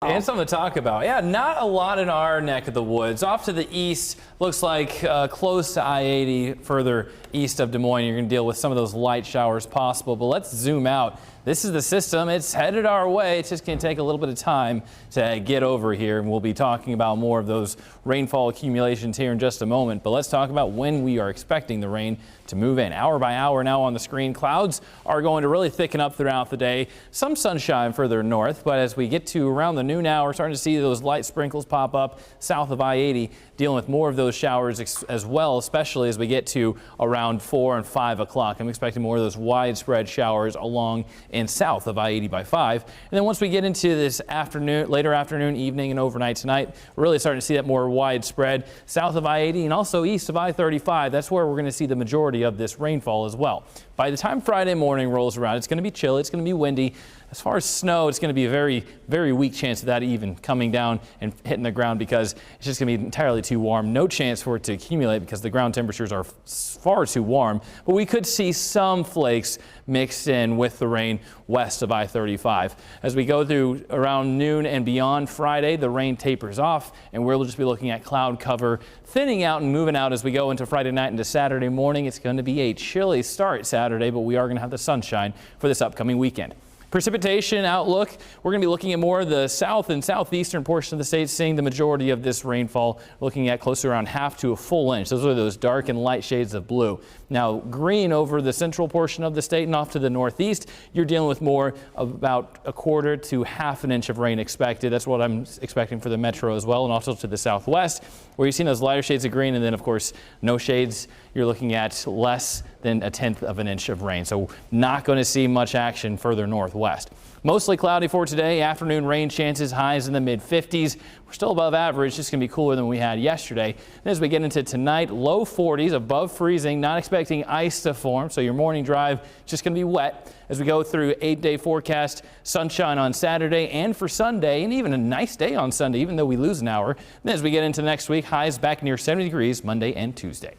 And something to talk about. Yeah, not a lot in our neck of the woods. Off to the east, looks like close to I-80, further east of Des Moines. You're going to deal with some of those light showers possible. But let's zoom out. This is the system. It's headed our way. It's just going to take a little bit of time to get over here. And we'll be talking about more of those rainfall accumulations here in just a moment. But let's talk about when we are expecting the rain to move in. Hour by hour now on the screen. Clouds are going to really thicken up throughout the day. Some sunshine further north. But as we get to around the noon hour, we're starting to see those light sprinkles pop up south of I-80, dealing with more of those showers as well, especially as we get to around 4 and 5 o'clock. I'm expecting more of those widespread showers along and south of I-80 by 5. And then once we get into this afternoon, later afternoon, evening, and overnight tonight, we're really starting to see that more widespread south of I-80 and also east of I-35. That's where we're going to see the majority of this rainfall as well. By the time Friday morning rolls around, it's going to be chilly, it's going to be windy. As far as snow, it's going to be a very, very weak chance of that even coming down and hitting the ground because it's just going to be entirely too warm. No chance for it to accumulate because the ground temperatures are far too warm. But we could see some flakes mixed in with the rain west of I-35. As we go through around noon and beyond Friday, the rain tapers off and we'll just be looking at cloud cover thinning out and moving out as we go into Friday night into Saturday morning. It's going to be a chilly start Saturday, but we are going to have the sunshine for this upcoming weekend. Precipitation outlook, we're going to be looking at more of the south and southeastern portion of the state, seeing the majority of this rainfall, looking at close to around half to a full inch. Those are those dark and light shades of blue. Now green over the central portion of the state and off to the northeast, you're dealing with more of about a quarter to half an inch of rain expected. That's what I'm expecting for the metro as well, and also to the southwest, where you're seeing those lighter shades of green, and then of course no shades. You're looking at less than 1/10 of an inch of rain. So not going to see much action further northwest. Mostly cloudy for today. Afternoon rain chances, highs in the mid-50s. We're still above average. Just going to be cooler than we had yesterday. And as we get into tonight, low 40s, above freezing. Not expecting ice to form, so your morning drive just going to be wet. As we go through 8-day forecast, sunshine on Saturday and for Sunday, and even a nice day on Sunday, even though we lose an hour. Then as we get into next week, highs back near 70 degrees Monday and Tuesday.